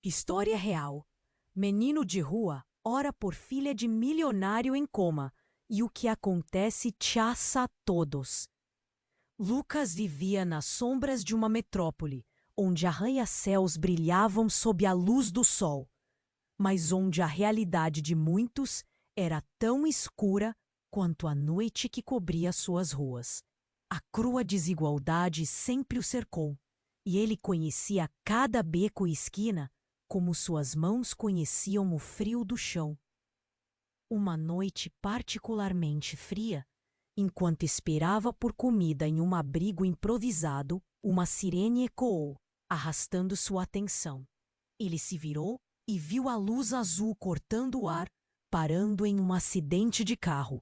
História real. Menino de rua ora por filha de milionário em coma e o que acontece chassa a todos. Lucas vivia nas sombras de uma metrópole, onde arranha-céus brilhavam sob a luz do sol, mas onde a realidade de muitos era tão escura quanto a noite que cobria suas ruas. A crua desigualdade sempre o cercou, e ele conhecia cada beco e esquina como suas mãos conheciam o frio do chão. Uma noite particularmente fria, enquanto esperava por comida em um abrigo improvisado, uma sirene ecoou, arrastando sua atenção. Ele se virou e viu a luz azul cortando o ar, parando em um acidente de carro.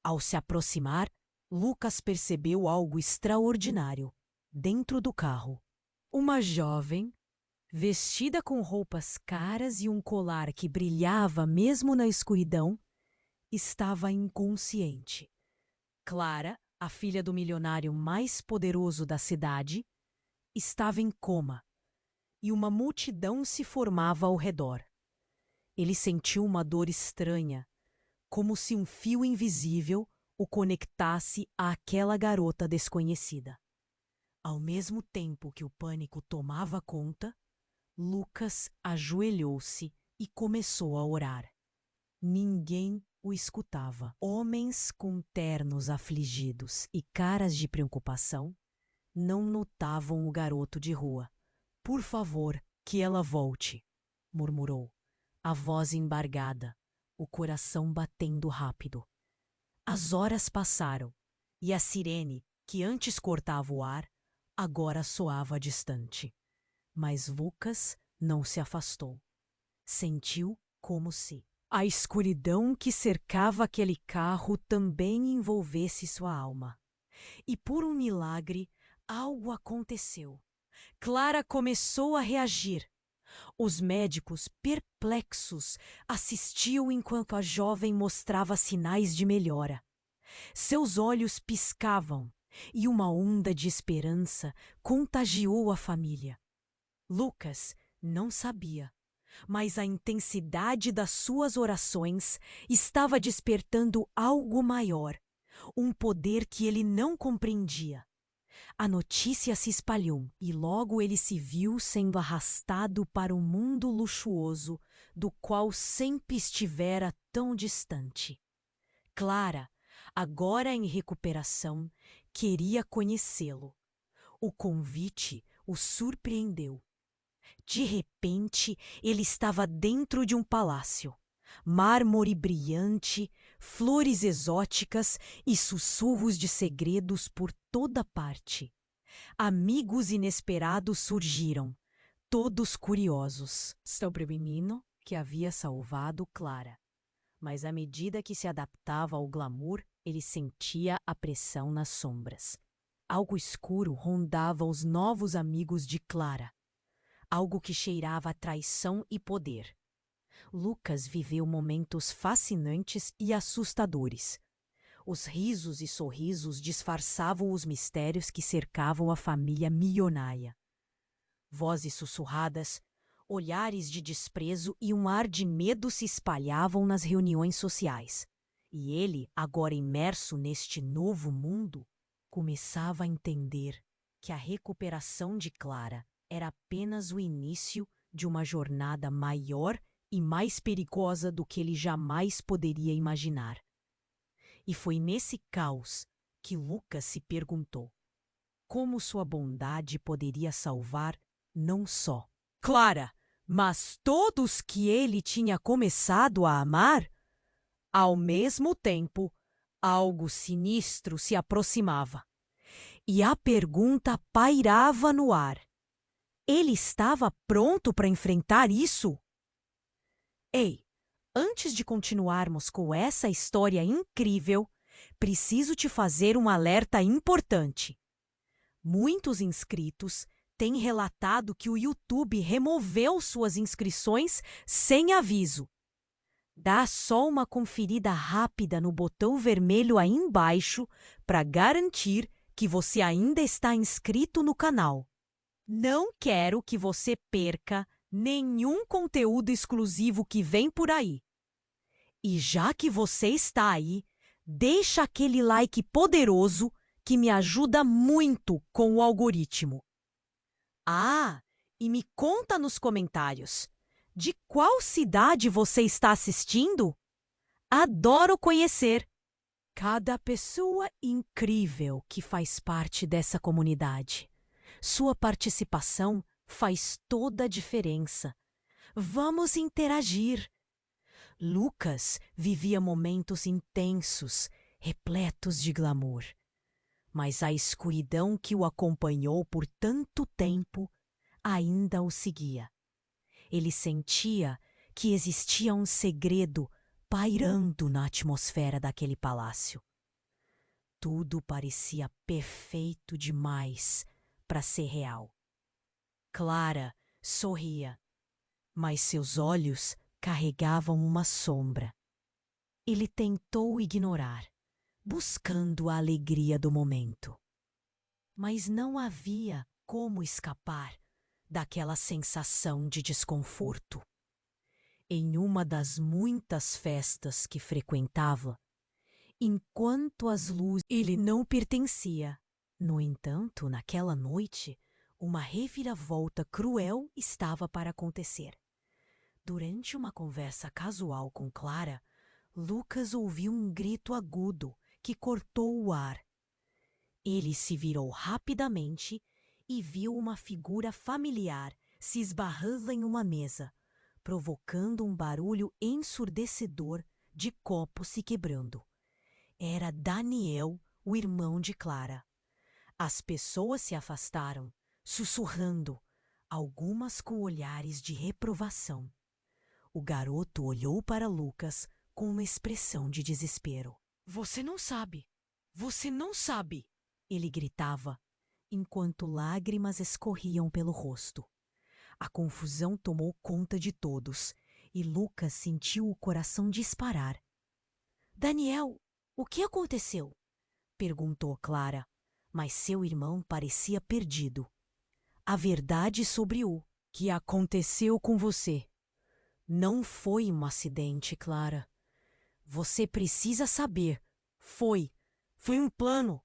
Ao se aproximar, Lucas percebeu algo extraordinário. Dentro do carro, uma jovem, vestida com roupas caras e um colar que brilhava mesmo na escuridão, estava inconsciente. Clara, a filha do milionário mais poderoso da cidade, estava em coma, e uma multidão se formava ao redor. Ele sentiu uma dor estranha, como se um fio invisível o conectasse àquela garota desconhecida. Ao mesmo tempo que o pânico tomava conta, Lucas ajoelhou-se e começou a orar. Ninguém o escutava. Homens com ternos afligidos e caras de preocupação não notavam o garoto de rua. Por favor, que ela volte, murmurou, a voz embargada, o coração batendo rápido. As horas passaram e a sirene, que antes cortava o ar, agora soava distante. Mas Lucas não se afastou. Sentiu como se a escuridão que cercava aquele carro também envolvesse sua alma. E por um milagre, algo aconteceu. Clara começou a reagir. Os médicos, perplexos, assistiam enquanto a jovem mostrava sinais de melhora. Seus olhos piscavam e uma onda de esperança contagiou a família. Lucas não sabia, mas a intensidade das suas orações estava despertando algo maior, um poder que ele não compreendia. A notícia se espalhou e logo ele se viu sendo arrastado para um mundo luxuoso do qual sempre estivera tão distante. Clara, agora em recuperação, queria conhecê-lo. O convite o surpreendeu. De repente, ele estava dentro de um palácio. Mármore brilhante, flores exóticas e sussurros de segredos por toda parte. Amigos inesperados surgiram, todos curiosos, sobre o menino que havia salvado Clara. Mas à medida que se adaptava ao glamour, ele sentia a pressão nas sombras. Algo escuro rondava os novos amigos de Clara. Algo que cheirava a traição e poder. Lucas viveu momentos fascinantes e assustadores. Os risos e sorrisos disfarçavam os mistérios que cercavam a família milionária. Vozes sussurradas, olhares de desprezo e um ar de medo se espalhavam nas reuniões sociais. E ele, agora imerso neste novo mundo, começava a entender que a recuperação de Clara era apenas o início de uma jornada maior e mais perigosa do que ele jamais poderia imaginar. E foi nesse caos que Lucas se perguntou como sua bondade poderia salvar não só Clara, mas todos que ele tinha começado a amar. Ao mesmo tempo, algo sinistro se aproximava. E a pergunta pairava no ar. Ele estava pronto para enfrentar isso? Ei, antes de continuarmos com essa história incrível, preciso te fazer um alerta importante. Muitos inscritos têm relatado que o YouTube removeu suas inscrições sem aviso. Dá só uma conferida rápida no botão vermelho aí embaixo para garantir que você ainda está inscrito no canal. Não quero que você perca nenhum conteúdo exclusivo que vem por aí. E já que você está aí, deixa aquele like poderoso que me ajuda muito com o algoritmo. Ah, e me conta nos comentários, de qual cidade você está assistindo? Adoro conhecer cada pessoa incrível que faz parte dessa comunidade. Sua participação faz toda a diferença. Vamos interagir. Lucas vivia momentos intensos, repletos de glamour. Mas a escuridão que o acompanhou por tanto tempo ainda o seguia. Ele sentia que existia um segredo pairando na atmosfera daquele palácio. Tudo parecia perfeito demais para ser real. Clara sorria, mas seus olhos carregavam uma sombra. Ele tentou ignorar, buscando a alegria do momento. Mas não havia como escapar daquela sensação de desconforto. Em uma das muitas festas que frequentava, enquanto as luzes ele não pertencia. No entanto, naquela noite, uma reviravolta cruel estava para acontecer. Durante uma conversa casual com Clara, Lucas ouviu um grito agudo que cortou o ar. Ele se virou rapidamente e viu uma figura familiar se esbarrando em uma mesa, provocando um barulho ensurdecedor de copos se quebrando. Era Daniel, o irmão de Clara. As pessoas se afastaram, sussurrando, algumas com olhares de reprovação. O garoto olhou para Lucas com uma expressão de desespero. Você não sabe! Você não sabe! Ele gritava, enquanto lágrimas escorriam pelo rosto. A confusão tomou conta de todos e Lucas sentiu o coração disparar. Daniel, o que aconteceu? Perguntou Clara, mas seu irmão parecia perdido. A verdade sobre o que aconteceu com você. Não foi um acidente, Clara. Você precisa saber. Foi um plano.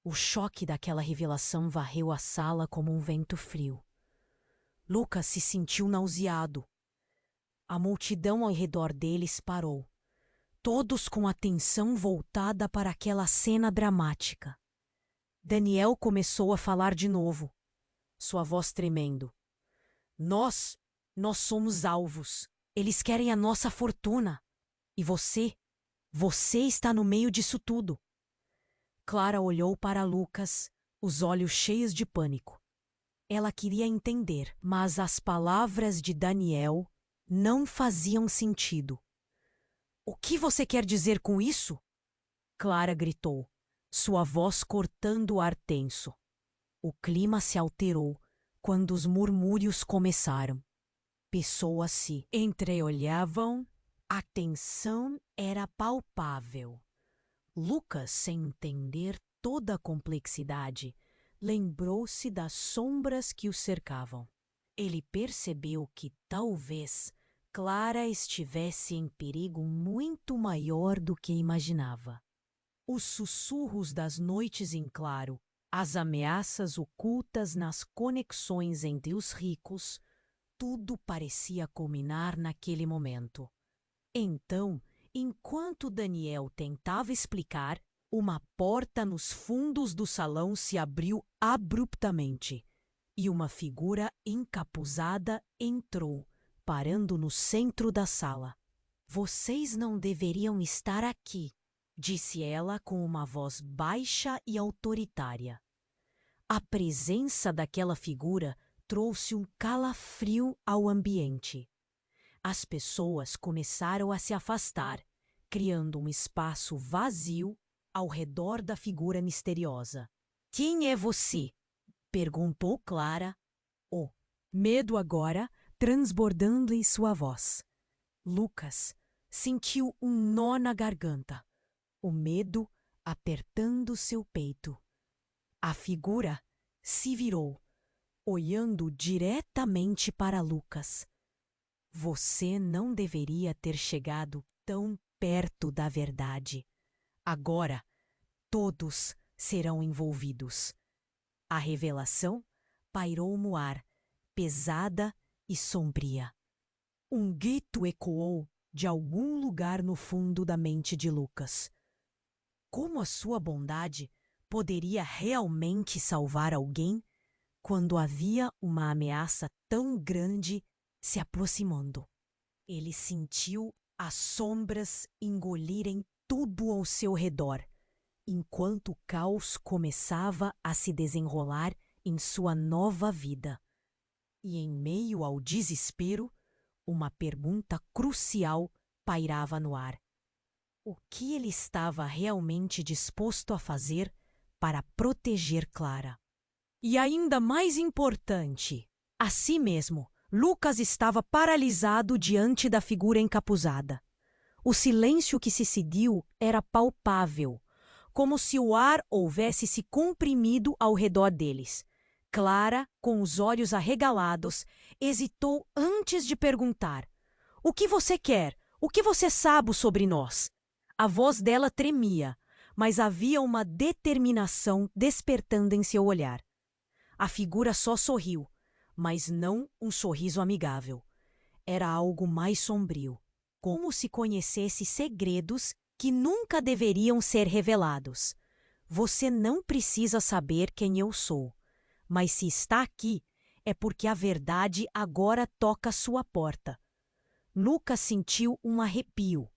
O choque daquela revelação varreu a sala como um vento frio. Lucas se sentiu nauseado. A multidão ao redor deles parou, todos com a atenção voltada para aquela cena dramática. Daniel começou a falar de novo, sua voz tremendo. Nós somos alvos. Eles querem a nossa fortuna. E você está no meio disso tudo. Clara olhou para Lucas, os olhos cheios de pânico. Ela queria entender, mas as palavras de Daniel não faziam sentido. O que você quer dizer com isso? Clara gritou, sua voz cortando o ar tenso. O clima se alterou quando os murmúrios começaram. Pessoas se entreolhavam, a tensão era palpável. Lucas, sem entender toda a complexidade, lembrou-se das sombras que o cercavam. Ele percebeu que talvez Clara estivesse em perigo muito maior do que imaginava. Os sussurros das noites em claro, as ameaças ocultas nas conexões entre os ricos, tudo parecia culminar naquele momento. Então, enquanto Daniel tentava explicar, uma porta nos fundos do salão se abriu abruptamente e uma figura encapuzada entrou, parando no centro da sala. Vocês não deveriam estar aqui, disse ela com uma voz baixa e autoritária. A presença daquela figura trouxe um calafrio ao ambiente. As pessoas começaram a se afastar, criando um espaço vazio ao redor da figura misteriosa. Quem é você? Perguntou Clara, o medo agora transbordando em sua voz. Lucas sentiu um nó na garganta, o medo apertando seu peito. A figura se virou, olhando diretamente para Lucas. Você não deveria ter chegado tão perto da verdade. Agora, todos serão envolvidos. A revelação pairou no ar, pesada e sombria. Um grito ecoou de algum lugar no fundo da mente de Lucas. Como a sua bondade poderia realmente salvar alguém quando havia uma ameaça tão grande se aproximando? Ele sentiu as sombras engolirem tudo ao seu redor, enquanto o caos começava a se desenrolar em sua nova vida. E em meio ao desespero, uma pergunta crucial pairava no ar. O que ele estava realmente disposto a fazer para proteger Clara? E ainda mais importante, a si mesmo, Lucas estava paralisado diante da figura encapuzada. O silêncio que se seguiu era palpável, como se o ar houvesse se comprimido ao redor deles. Clara, com os olhos arregalados, hesitou antes de perguntar: "O que você quer? O que você sabe sobre nós?" A voz dela tremia, mas havia uma determinação despertando em seu olhar. A figura só sorriu, mas não um sorriso amigável. Era algo mais sombrio, como se conhecesse segredos que nunca deveriam ser revelados. Você não precisa saber quem eu sou, mas se está aqui, é porque a verdade agora toca sua porta. Lucas sentiu um arrepio.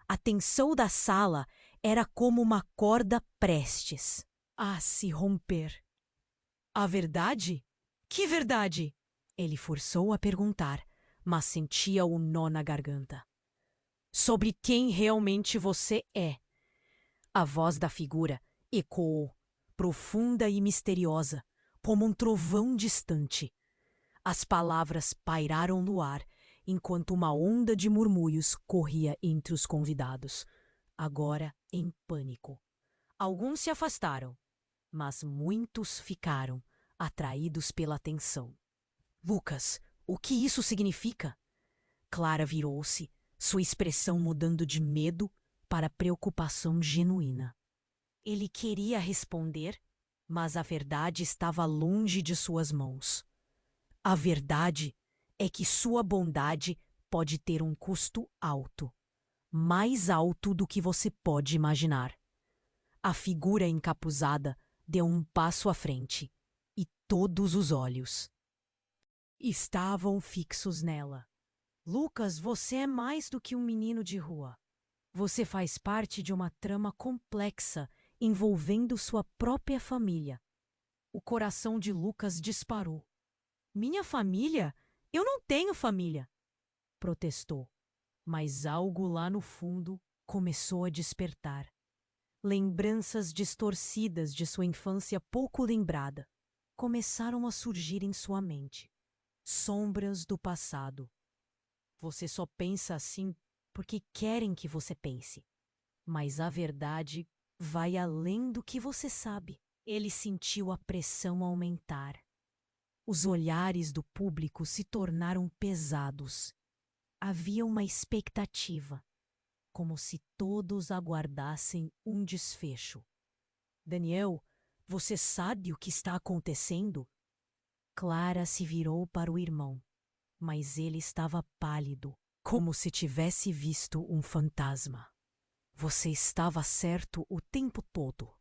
A tensão da sala era como uma corda prestes a se romper. A verdade? Que verdade? Ele forçou a perguntar, mas sentia um nó na garganta. Sobre quem realmente você é. A voz da figura ecoou, profunda e misteriosa, como um trovão distante. As palavras pairaram no ar, enquanto uma onda de murmúrios corria entre os convidados, agora em pânico. Alguns se afastaram, mas muitos ficaram, atraídos pela tensão. Lucas, o que isso significa? Clara virou-se, sua expressão mudando de medo para preocupação genuína. Ele queria responder, mas a verdade estava longe de suas mãos. A verdade é que sua bondade pode ter um custo alto, mais alto do que você pode imaginar. A figura encapuzada deu um passo à frente, e todos os olhos estavam fixos nela. Lucas, você é mais do que um menino de rua. Você faz parte de uma trama complexa envolvendo sua própria família. O coração de Lucas disparou. Minha família? Eu não tenho família! Protestou. Mas algo lá no fundo começou a despertar. Lembranças distorcidas de sua infância pouco lembrada começaram a surgir em sua mente. Sombras do passado. Você só pensa assim porque querem que você pense. Mas a verdade vai além do que você sabe. Ele sentiu a pressão aumentar. Os olhares do público se tornaram pesados. Havia uma expectativa, como se todos aguardassem um desfecho. Daniel, você sabe o que está acontecendo? Clara se virou para o irmão, mas ele estava pálido, como se tivesse visto um fantasma. Você estava certo o tempo todo.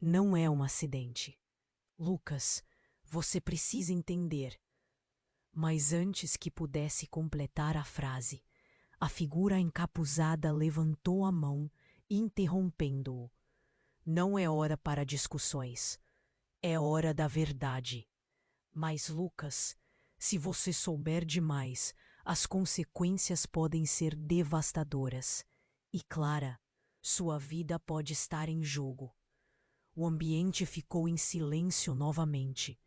Não é um acidente. Lucas, você precisa entender. Mas antes que pudesse completar a frase, a figura encapuzada levantou a mão, interrompendo-o. Não é hora para discussões. É hora da verdade. Mas, Lucas, se você souber demais, as consequências podem ser devastadoras. E, Clara, sua vida pode estar em jogo. O ambiente ficou em silêncio novamente,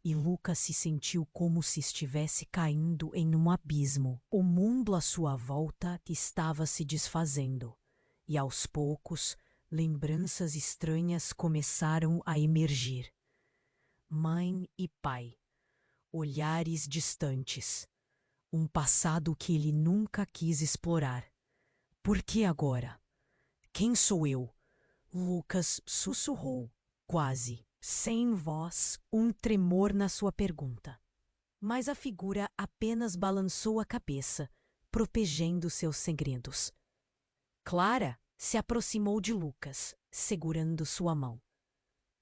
e Lucas se sentiu como se estivesse caindo em um abismo. O mundo à sua volta estava se desfazendo, e aos poucos, lembranças estranhas começaram a emergir. Mãe e pai. olhares distantes, um passado que ele nunca quis explorar. Por que agora? Quem sou eu? Lucas sussurrou, quase sem voz, um tremor na sua pergunta. Mas a figura apenas balançou a cabeça, protegendo seus segredos. Clara se aproximou de Lucas, segurando sua mão.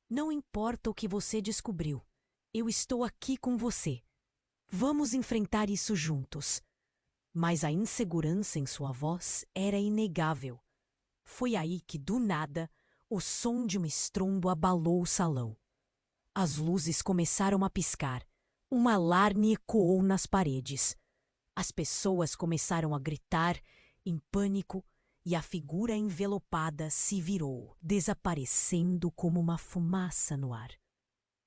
Não importa o que você descobriu, eu estou aqui com você. Vamos enfrentar isso juntos. Mas a insegurança em sua voz era inegável. Foi aí que, do nada, o som de um estrondo abalou o salão. As luzes começaram a piscar. Um alarme ecoou nas paredes. As pessoas começaram a gritar, em pânico, e a figura envelopada se virou, desaparecendo como uma fumaça no ar.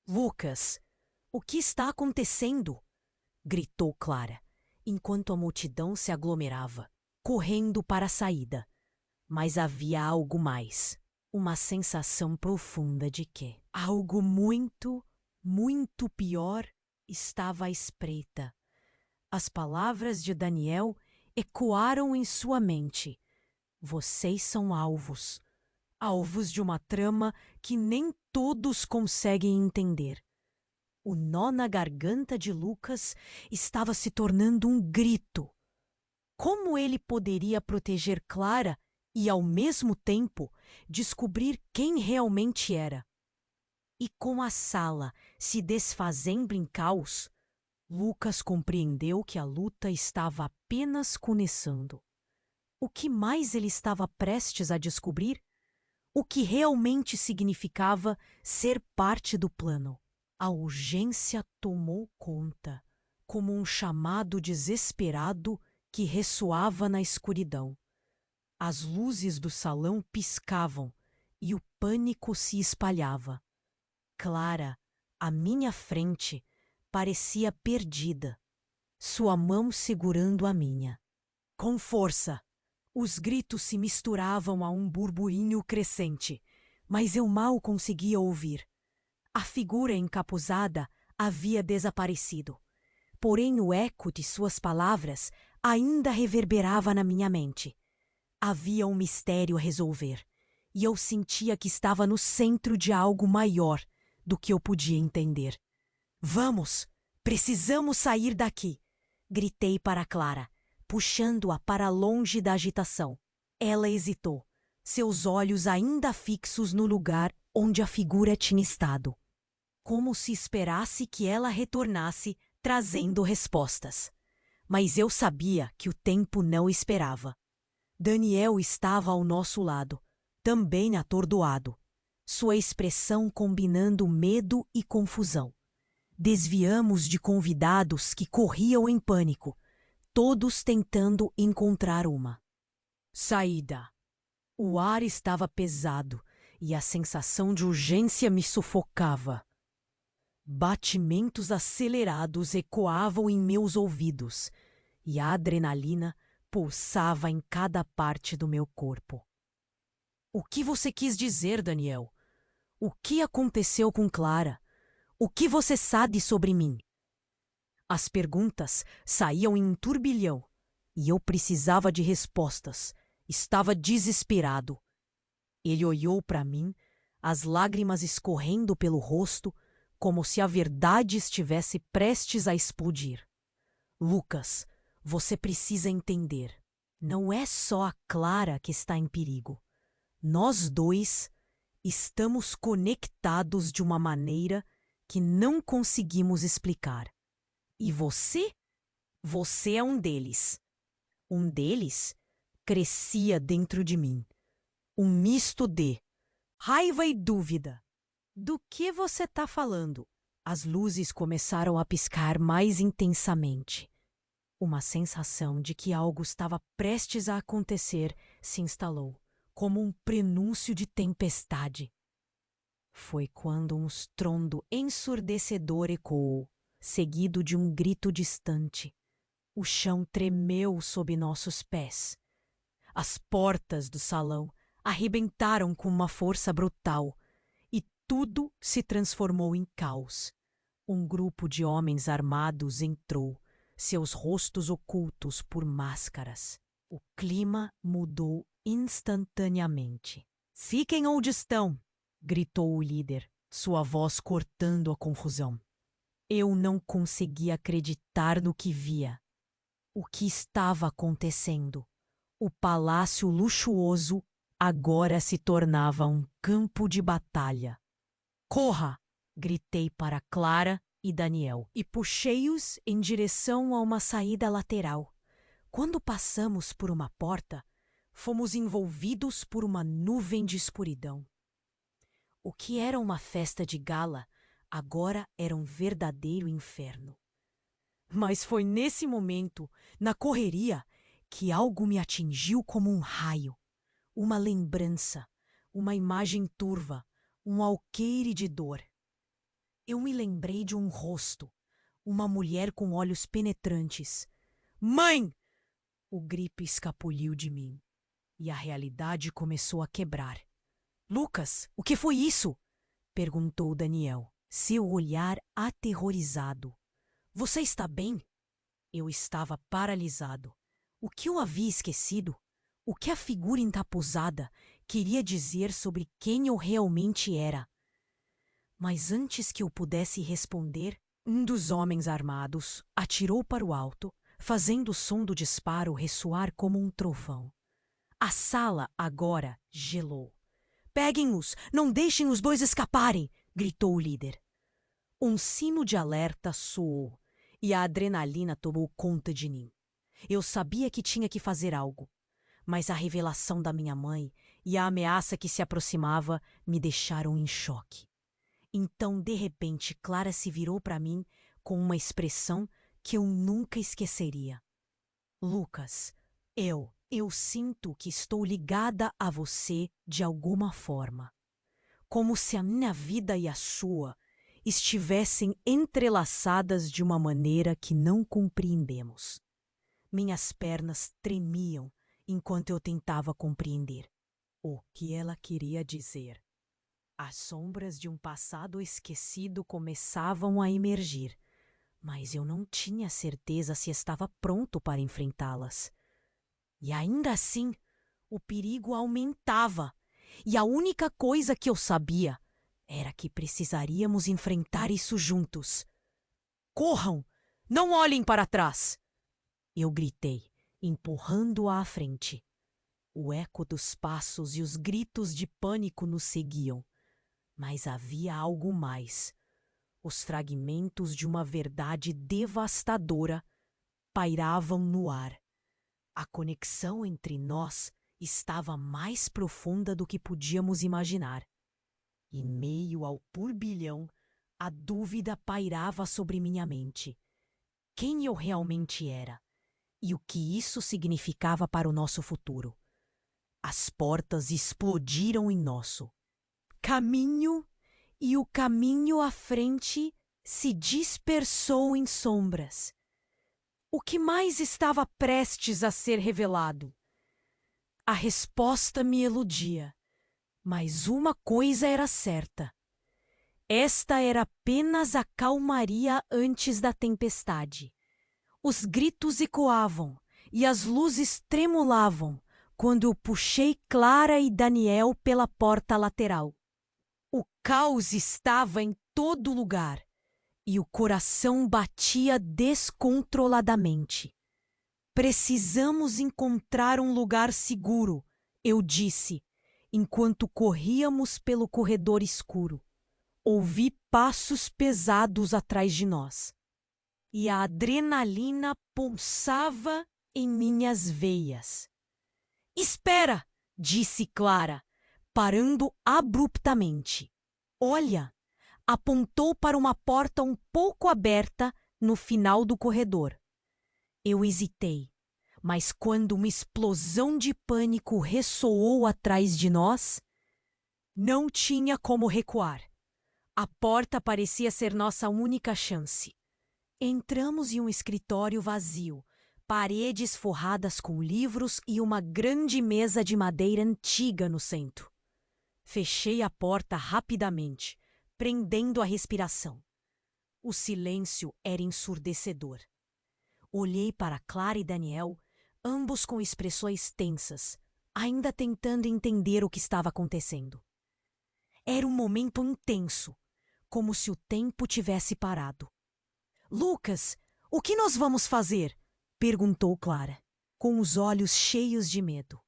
Lucas, o que está acontecendo? Gritou Clara, enquanto a multidão se aglomerava, correndo para a saída. Mas havia algo mais. Uma sensação profunda de que algo muito, muito pior estava à espreita. As palavras de Daniel ecoaram em sua mente. Vocês são alvos. Alvos de uma trama que nem todos conseguem entender. O nó na garganta de Lucas estava se tornando um grito. Como ele poderia proteger Clara e, ao mesmo tempo, descobrir quem realmente era? E com a sala se desfazendo em caos, Lucas compreendeu que a luta estava apenas começando. O que mais ele estava prestes a descobrir? O que realmente significava ser parte do plano. A urgência tomou conta, como um chamado desesperado que ressoava na escuridão. As luzes do salão piscavam e o pânico se espalhava. Clara, à minha frente, parecia perdida, sua mão segurando a minha. Com força, os gritos se misturavam a um burburinho crescente, mas eu mal conseguia ouvir. A figura encapuzada havia desaparecido, porém o eco de suas palavras ainda reverberava na minha mente. Havia um mistério a resolver, e eu sentia que estava no centro de algo maior do que eu podia entender. Vamos! Precisamos sair daqui! Gritei para Clara, puxando-a para longe da agitação. Ela hesitou, seus olhos ainda fixos no lugar onde a figura tinha estado. Como se esperasse que ela retornasse, trazendo respostas. Mas eu sabia que o tempo não esperava. Daniel estava ao nosso lado, também atordoado, sua expressão combinando medo e confusão. Desviamos de convidados que corriam em pânico, todos tentando encontrar uma saída. O ar estava pesado e a sensação de urgência me sufocava. Batimentos acelerados ecoavam em meus ouvidos e a adrenalina pulsava em cada parte do meu corpo. O que você quis dizer, Daniel? O que aconteceu com Clara? O que você sabe sobre mim? As perguntas saíam em um turbilhão e eu precisava de respostas. Estava desesperado. Ele olhou para mim, as lágrimas escorrendo pelo rosto, como se a verdade estivesse prestes a explodir. Lucas, você precisa entender. Não é só a Clara que está em perigo. Nós dois estamos conectados de uma maneira que não conseguimos explicar. E você? Você é um deles. Um deles crescia dentro de mim. Um misto de raiva e dúvida. Do que você está falando? As luzes começaram a piscar mais intensamente. Uma sensação de que algo estava prestes a acontecer se instalou, como um prenúncio de tempestade. Foi quando um estrondo ensurdecedor ecoou, seguido de um grito distante. O chão tremeu sob nossos pés. As portas do salão arrebentaram com uma força brutal e tudo se transformou em caos. Um grupo de homens armados entrou, seus rostos ocultos por máscaras. O clima mudou instantaneamente. "Fiquem onde estão!" gritou o líder, sua voz cortando a confusão. Eu não conseguia acreditar no que via. O que estava acontecendo? O palácio luxuoso agora se tornava um campo de batalha. "Corra!" gritei para Clara e Daniel e puxei-os em direção a uma saída lateral. Quando passamos por uma porta, fomos envolvidos por uma nuvem de escuridão. O que era uma festa de gala, agora era um verdadeiro inferno. Mas foi nesse momento, na correria, que algo me atingiu como um raio. Uma lembrança, uma imagem turva, um alqueire de dor. Eu me lembrei de um rosto, uma mulher com olhos penetrantes. "Mãe!" O grito escapuliu de mim, e a realidade começou a quebrar. "Lucas, o que foi isso?" perguntou Daniel, seu olhar aterrorizado. "Você está bem?" Eu estava paralisado. O que eu havia esquecido? O que a figura encapuzada queria dizer sobre quem eu realmente era? Mas antes que eu pudesse responder, um dos homens armados atirou para o alto, fazendo o som do disparo ressoar como um trovão. A sala agora gelou. "Peguem-os! Não deixem os dois escaparem!" gritou o líder. Um sino de alerta soou e a adrenalina tomou conta de mim. Eu sabia que tinha que fazer algo, mas a revelação da minha mãe e a ameaça que se aproximava me deixaram em choque. Então, de repente, Clara se virou para mim com uma expressão que eu nunca esqueceria. "Lucas, eu sinto que estou ligada a você de alguma forma. Como se a minha vida e a sua estivessem entrelaçadas de uma maneira que não compreendemos." Minhas pernas tremiam enquanto eu tentava compreender o que ela queria dizer. As sombras de um passado esquecido começavam a emergir, mas eu não tinha certeza se estava pronto para enfrentá-las. E ainda assim, o perigo aumentava, e a única coisa que eu sabia era que precisaríamos enfrentar isso juntos. "Corram! Não olhem para trás!" eu gritei, empurrando-a à frente. O eco dos passos e os gritos de pânico nos seguiam. Mas havia algo mais. Os fragmentos de uma verdade devastadora pairavam no ar. A conexão entre nós estava mais profunda do que podíamos imaginar. Em meio ao turbilhão, a dúvida pairava sobre minha mente. Quem eu realmente era? E o que isso significava para o nosso futuro? As portas explodiram em nosso caminho, e o caminho à frente se dispersou em sombras. O que mais estava prestes a ser revelado? A resposta me eludia, mas uma coisa era certa. Esta era apenas a calmaria antes da tempestade. Os gritos ecoavam e as luzes tremulavam quando eu puxei Clara e Daniel pela porta lateral. O caos estava em todo lugar e o coração batia descontroladamente. "Precisamos encontrar um lugar seguro", eu disse, enquanto corríamos pelo corredor escuro. Ouvi passos pesados atrás de nós, e a adrenalina pulsava em minhas veias. "Espera!" disse Clara, parando abruptamente. "Olha!" Apontou para uma porta um pouco aberta no final do corredor. Eu hesitei, mas quando uma explosão de pânico ressoou atrás de nós, não tinha como recuar. A porta parecia ser nossa única chance. Entramos em um escritório vazio, paredes forradas com livros e uma grande mesa de madeira antiga no centro. Fechei a porta rapidamente, prendendo a respiração. O silêncio era ensurdecedor. Olhei para Clara e Daniel, ambos com expressões tensas, ainda tentando entender o que estava acontecendo. Era um momento intenso, como se o tempo tivesse parado. Lucas, o que nós vamos fazer? Perguntou Clara, com os olhos cheios de medo.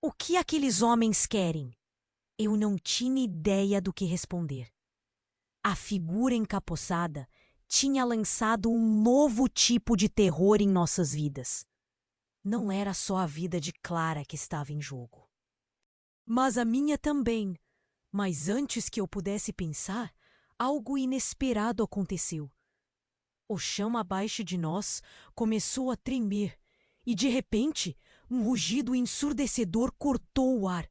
O que aqueles homens querem? Eu não tinha ideia do que responder. A figura encapoçada tinha lançado um novo tipo de terror em nossas vidas. Não era só a vida de Clara que estava em jogo, mas a minha também. Mas antes que eu pudesse pensar, algo inesperado aconteceu. O chão abaixo de nós começou a tremer e, de repente, um rugido ensurdecedor cortou o ar.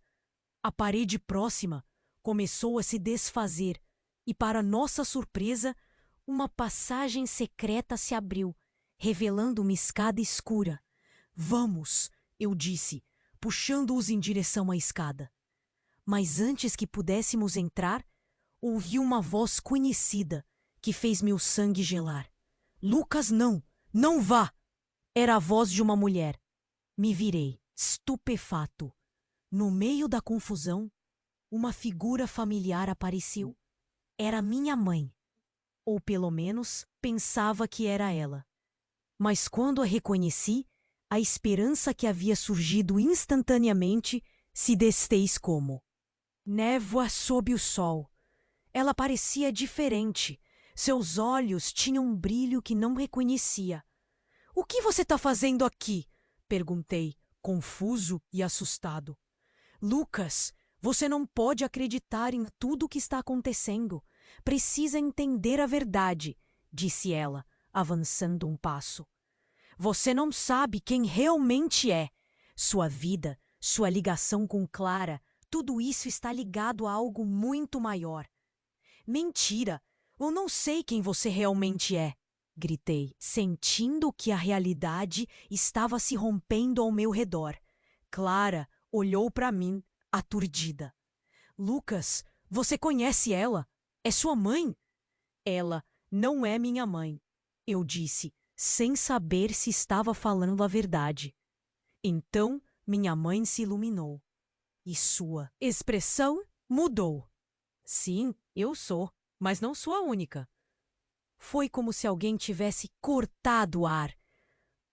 A parede próxima começou a se desfazer e, para nossa surpresa, uma passagem secreta se abriu, revelando uma escada escura. Vamos, eu disse, puxando-os em direção à escada. Mas antes que pudéssemos entrar, ouvi uma voz conhecida que fez meu sangue gelar. Lucas, não! Não vá! Era a voz de uma mulher. Me virei, estupefato. No meio da confusão, uma figura familiar apareceu. Era minha mãe. Ou pelo menos pensava que era ela. Mas quando a reconheci, a esperança que havia surgido instantaneamente se desfez como névoa sob o sol. Ela parecia diferente. Seus olhos tinham um brilho que não reconhecia. O que você está fazendo aqui? Perguntei, confuso e assustado. Lucas, você não pode acreditar em tudo o que está acontecendo. Precisa entender a verdade, disse ela, avançando um passo. Você não sabe quem realmente é. Sua vida, sua ligação com Clara, tudo isso está ligado a algo muito maior. Mentira! Eu não sei quem você realmente é, gritei, sentindo que a realidade estava se rompendo ao meu redor. Clara olhou para mim, aturdida. Lucas, você conhece ela? É sua mãe? Ela não é minha mãe, eu disse, sem saber se estava falando a verdade. Então minha mãe se iluminou e sua expressão mudou. Sim, eu sou, mas não sou a única. Foi como se alguém tivesse cortado o ar.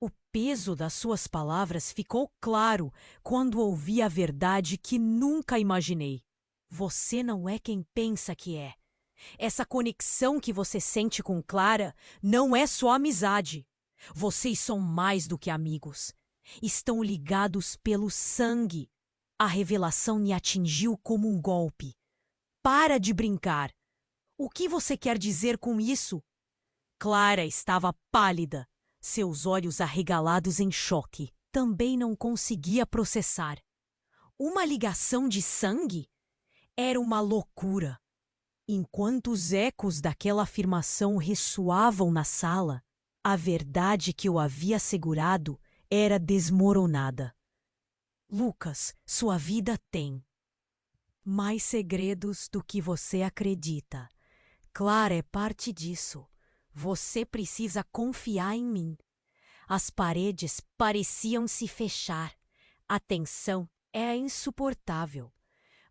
O peso das suas palavras ficou claro quando ouvi a verdade que nunca imaginei. Você não é quem pensa que é. Essa conexão que você sente com Clara não é só amizade. Vocês são mais do que amigos. Estão ligados pelo sangue. A revelação me atingiu como um golpe. Para de brincar. O que você quer dizer com isso? Clara estava pálida, seus olhos arregalados em choque. Também não conseguia processar. Uma ligação de sangue? Era uma loucura. Enquanto os ecos daquela afirmação ressoavam na sala, a verdade que eu havia assegurado era desmoronada. Lucas, sua vida tem mais segredos do que você acredita. Clara é parte disso. Você precisa confiar em mim. As paredes pareciam se fechar. A tensão é insuportável.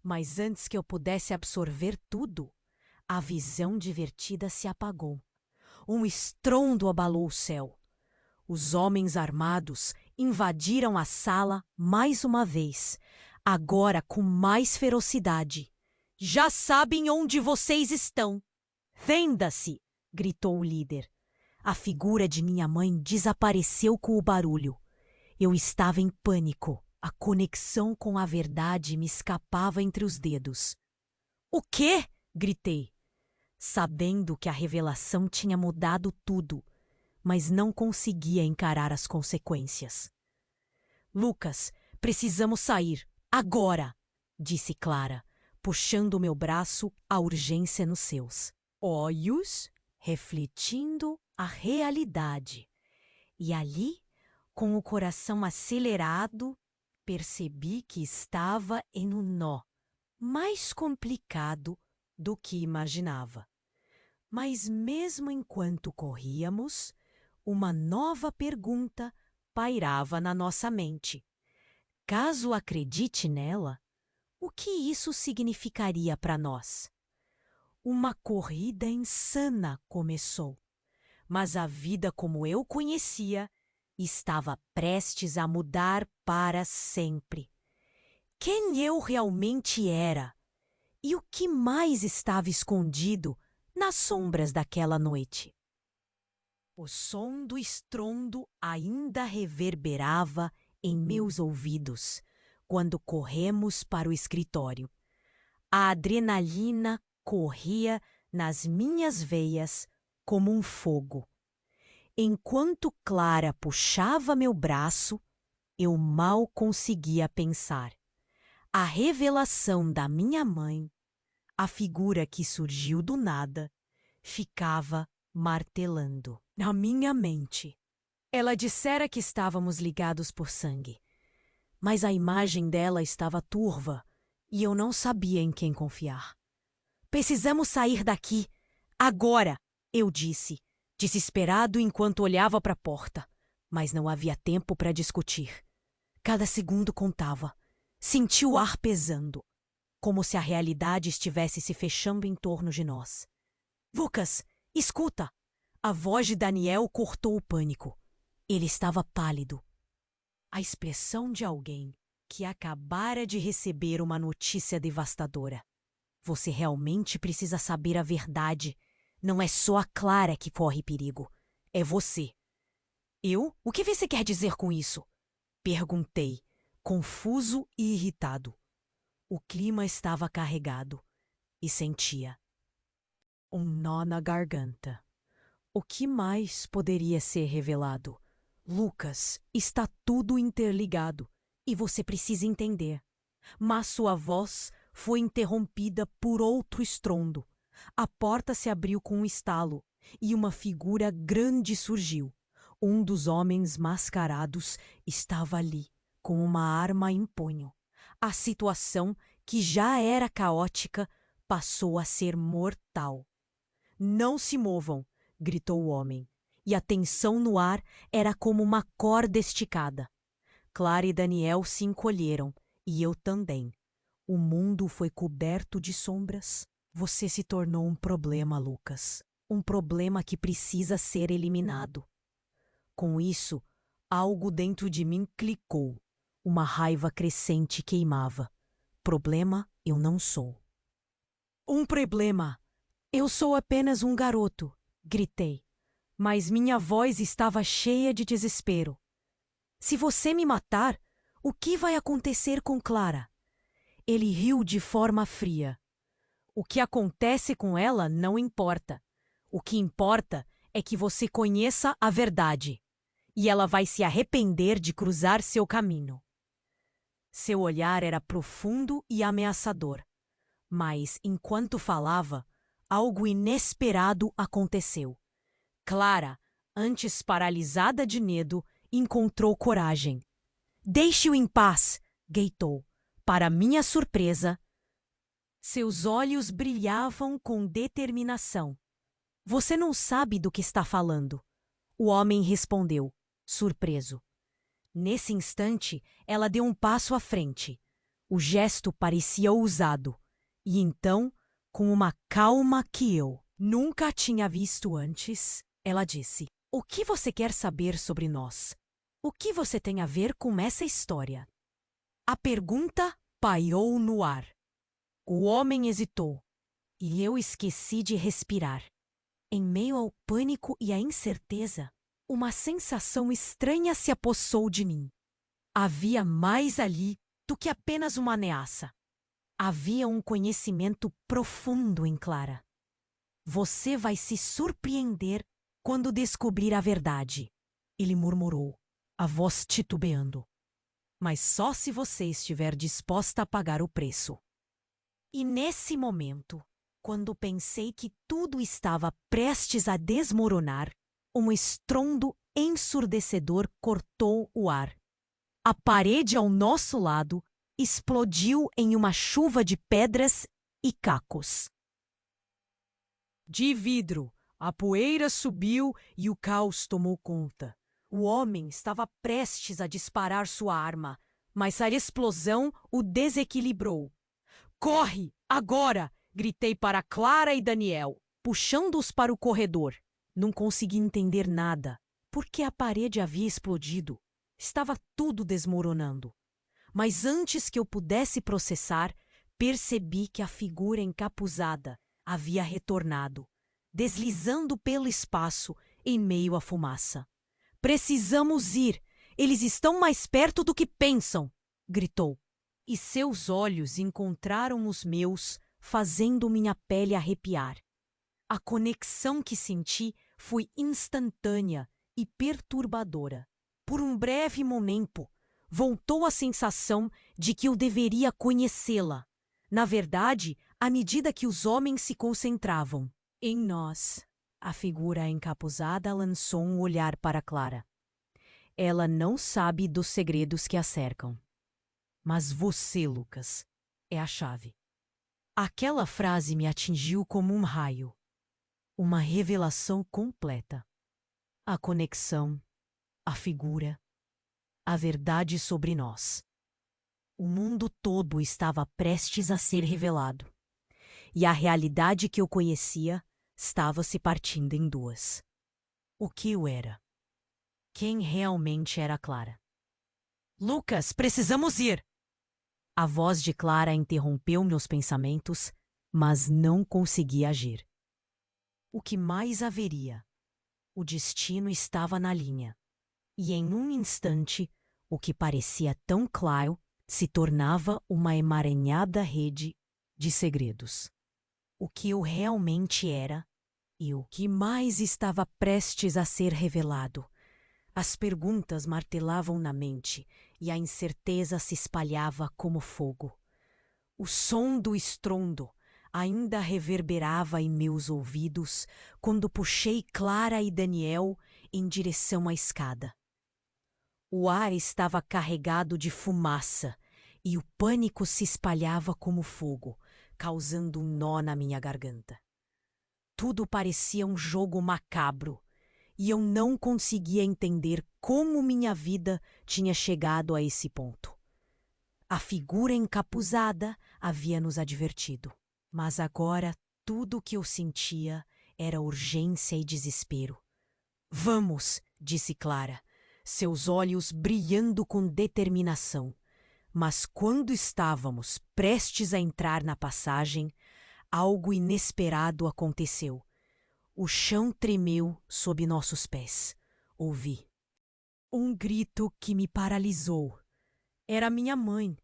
Mas antes que eu pudesse absorver tudo, a visão divertida se apagou. Um estrondo abalou o céu. Os homens armados invadiram a sala mais uma vez, agora com mais ferocidade. Já sabem onde vocês estão. Renda-se! Gritou o líder. A figura de minha mãe desapareceu com o barulho. Eu estava em pânico. A conexão com a verdade me escapava entre os dedos. O quê? Gritei, sabendo que a revelação tinha mudado tudo, mas não conseguia encarar as consequências. Lucas, precisamos sair, agora! Disse Clara, puxando meu braço, a urgência nos seus olhos, refletindo a realidade. E ali, com o coração acelerado, percebi que estava em um nó mais complicado do que imaginava. Mas mesmo enquanto corríamos, uma nova pergunta pairava na nossa mente. Caso acredite nela, o que isso significaria para nós? Uma corrida insana começou, mas a vida como eu conhecia estava prestes a mudar para sempre. Quem eu realmente era? E o que mais estava escondido nas sombras daquela noite? O som do estrondo ainda reverberava em meus ouvidos quando corremos para o escritório. A adrenalina corria nas minhas veias como um fogo. Enquanto Clara puxava meu braço, eu mal conseguia pensar. A revelação da minha mãe, a figura que surgiu do nada, ficava martelando na minha mente. Ela dissera que estávamos ligados por sangue, mas a imagem dela estava turva e eu não sabia em quem confiar. Precisamos sair daqui, agora, eu disse, desesperado enquanto olhava para a porta, mas não havia tempo para discutir. Cada segundo contava. Senti o ar pesando, como se a realidade estivesse se fechando em torno de nós. Lucas, escuta! A voz de Daniel cortou o pânico. Ele estava pálido. A expressão de alguém que acabara de receber uma notícia devastadora. Você realmente precisa saber a verdade. Não é só a Clara que corre perigo. É você. Eu? O que você quer dizer com isso? Perguntei, confuso e irritado. O clima estava carregado e sentia um nó na garganta. O que mais poderia ser revelado? Lucas, está tudo interligado e você precisa entender. Mas sua voz foi interrompida por outro estrondo. A porta se abriu com um estalo e uma figura grande surgiu. Um dos homens mascarados estava ali, com uma arma em punho. A situação, que já era caótica, passou a ser mortal. Não se movam, gritou o homem, e a tensão no ar era como uma corda esticada. Clara e Daniel se encolheram, e eu também. O mundo foi coberto de sombras. Você se tornou um problema, Lucas. Um problema que precisa ser eliminado. Com isso, algo dentro de mim clicou. Uma raiva crescente queimava. Problema eu não sou. Um problema! Eu sou apenas um garoto, gritei. Mas minha voz estava cheia de desespero. Se você me matar, o que vai acontecer com Clara? Ele riu de forma fria. O que acontece com ela não importa. O que importa é que você conheça a verdade. E ela vai se arrepender de cruzar seu caminho. Seu olhar era profundo e ameaçador. Mas, enquanto falava, algo inesperado aconteceu. Clara, antes paralisada de medo, encontrou coragem. Deixe-o em paz, gritou. Para minha surpresa, seus olhos brilhavam com determinação. Você não sabe do que está falando. O homem respondeu, surpreso. Nesse instante, ela deu um passo à frente. O gesto parecia ousado. E então, com uma calma que eu nunca tinha visto antes, ela disse: O que você quer saber sobre nós? O que você tem a ver com essa história? A pergunta pairou no ar. O homem hesitou, e eu esqueci de respirar. Em meio ao pânico e à incerteza, uma sensação estranha se apossou de mim. Havia mais ali do que apenas uma ameaça. Havia um conhecimento profundo em Clara. Você vai se surpreender quando descobrir a verdade, ele murmurou, a voz titubeando. Mas só se você estiver disposta a pagar o preço. E nesse momento, quando pensei que tudo estava prestes a desmoronar, um estrondo ensurdecedor cortou o ar. A parede ao nosso lado explodiu em uma chuva de pedras e cacos. De vidro, a poeira subiu e o caos tomou conta. O homem estava prestes a disparar sua arma, mas a explosão o desequilibrou. Corre, agora! Gritei para Clara e Daniel, puxando-os para o corredor. Não consegui entender nada, porque a parede havia explodido. Estava tudo desmoronando. Mas antes que eu pudesse processar, percebi que a figura encapuzada havia retornado, deslizando pelo espaço em meio à fumaça. Precisamos ir! Eles estão mais perto do que pensam! Gritou. E seus olhos encontraram os meus, fazendo minha pele arrepiar. A conexão que senti foi instantânea e perturbadora. Por um breve momento, voltou a sensação de que eu deveria conhecê-la. Na verdade, à medida que os homens se concentravam em nós, a figura encapuzada lançou um olhar para Clara. Ela não sabe dos segredos que a cercam. Mas você, Lucas, é a chave. Aquela frase me atingiu como um raio. Uma revelação completa. A conexão, a figura, a verdade sobre nós. O mundo todo estava prestes a ser revelado. E a realidade que eu conhecia estava se partindo em duas. O que eu era? Quem realmente era Clara? Lucas, precisamos ir! A voz de Clara interrompeu meus pensamentos, mas não consegui agir. O que mais haveria? O destino estava na linha. E em um instante, o que parecia tão claro se tornava uma emaranhada rede de segredos. O que eu realmente era e o que mais estava prestes a ser revelado. As perguntas martelavam na mente e a incerteza se espalhava como fogo. O som do estrondo ainda reverberava em meus ouvidos quando puxei Clara e Daniel em direção à escada. O ar estava carregado de fumaça e o pânico se espalhava como fogo, causando um nó na minha garganta. Tudo parecia um jogo macabro e eu não conseguia entender como minha vida tinha chegado a esse ponto. A figura encapuzada havia nos advertido, mas agora tudo o que eu sentia era urgência e desespero. Vamos, disse Clara, seus olhos brilhando com determinação. Mas quando estávamos prestes a entrar na passagem, algo inesperado aconteceu. O chão tremeu sob nossos pés. Ouvi um grito que me paralisou. Era minha mãe.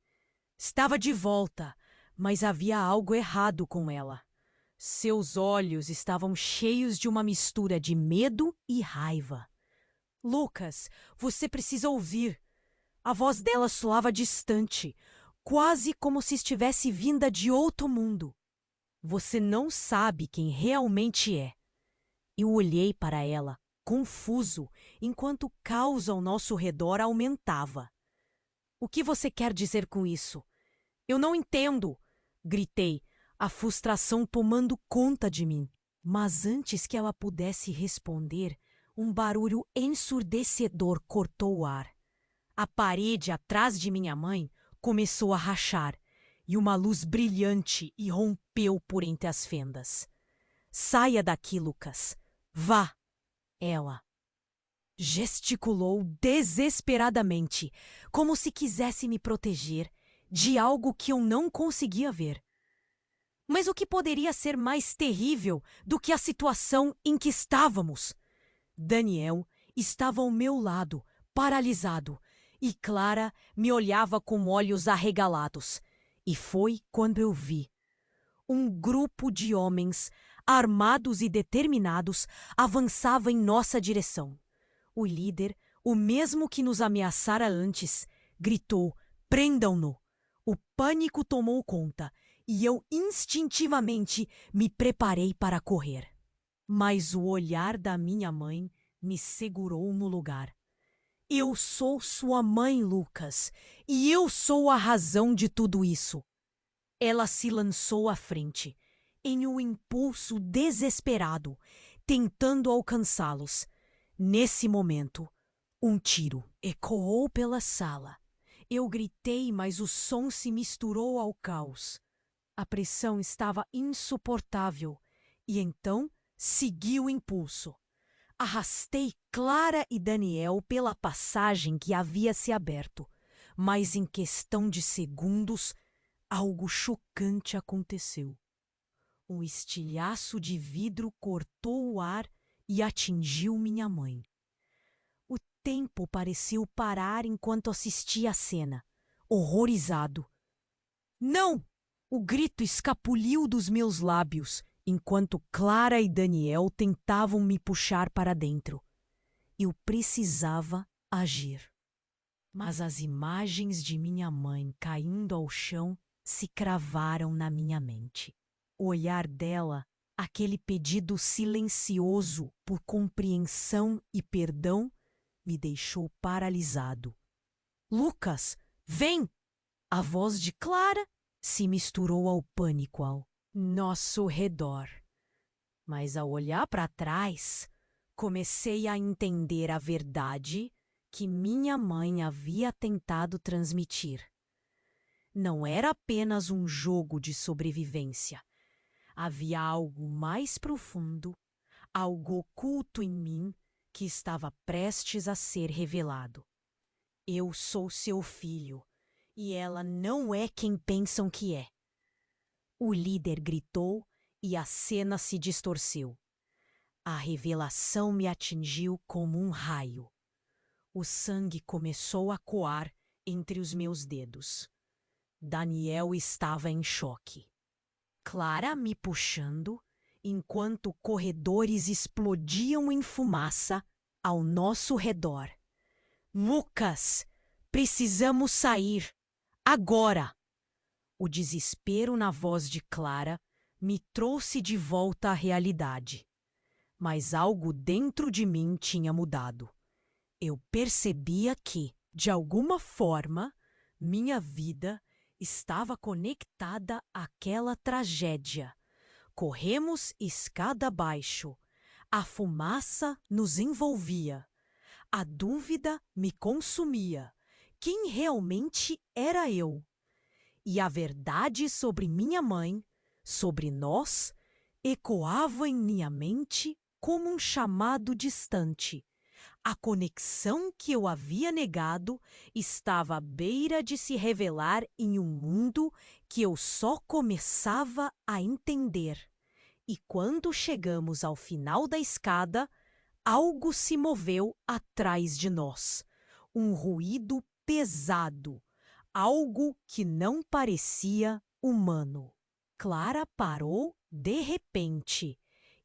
Estava de volta, mas havia algo errado com ela. Seus olhos estavam cheios de uma mistura de medo e raiva. Lucas, você precisa ouvir. A voz dela soava distante, quase como se estivesse vinda de outro mundo. Você não sabe quem realmente é. Eu olhei para ela, confuso, enquanto o caos ao nosso redor aumentava. O que você quer dizer com isso? Eu não entendo! Gritei, a frustração tomando conta de mim. Mas antes que ela pudesse responder, um barulho ensurdecedor cortou o ar. A parede atrás de minha mãe começou a rachar e uma luz brilhante irrompeu por entre as fendas. Saia daqui, Lucas! Vá! Ela gesticulou desesperadamente, como se quisesse me proteger de algo que eu não conseguia ver. Mas o que poderia ser mais terrível do que a situação em que estávamos? Daniel estava ao meu lado, paralisado, e Clara me olhava com olhos arregalados. E foi quando eu vi. Um grupo de homens, armados e determinados, avançava em nossa direção. O líder, o mesmo que nos ameaçara antes, gritou: "Prendam-no!" O pânico tomou conta e eu instintivamente me preparei para correr. Mas o olhar da minha mãe me segurou no lugar. Eu sou sua mãe, Lucas, e eu sou a razão de tudo isso. Ela se lançou à frente. em um impulso desesperado, tentando alcançá-los. Nesse momento, um tiro ecoou pela sala. Eu gritei, mas o som se misturou ao caos. A pressão estava insuportável e então segui o impulso. Arrastei Clara e Daniel pela passagem que havia se aberto, mas em questão de segundos, algo chocante aconteceu. Um estilhaço de vidro cortou o ar e atingiu minha mãe. O tempo pareceu parar enquanto assistia a cena, horrorizado. Não! O grito escapuliu dos meus lábios, enquanto Clara e Daniel tentavam me puxar para dentro. Eu precisava agir. Mas as imagens de minha mãe caindo ao chão se cravaram na minha mente. O olhar dela, aquele pedido silencioso por compreensão e perdão, me deixou paralisado. Lucas, vem! A voz de Clara se misturou ao pânico ao nosso redor. Mas ao olhar para trás, comecei a entender a verdade que minha mãe havia tentado transmitir. Não era apenas um jogo de sobrevivência. Havia algo mais profundo, algo oculto em mim que estava prestes a ser revelado. Eu sou seu filho, e ela não é quem pensam que é. O líder gritou e a cena se distorceu. A revelação me atingiu como um raio. O sangue começou a coar entre os meus dedos. Daniel estava em choque. Clara me puxando, enquanto corredores explodiam em fumaça ao nosso redor. Lucas, precisamos sair! Agora! O desespero na voz de Clara me trouxe de volta à realidade. Mas algo dentro de mim tinha mudado. Eu percebia que, de alguma forma, minha vida estava conectada àquela tragédia. Corremos escada abaixo. A fumaça nos envolvia. A dúvida me consumia. Quem realmente era eu? E a verdade sobre minha mãe, sobre nós, ecoava em minha mente como um chamado distante. A conexão que eu havia negado estava à beira de se revelar em um mundo que eu só começava a entender. E quando chegamos ao final da escada, algo se moveu atrás de nós. Um ruído pesado, algo que não parecia humano. Clara parou de repente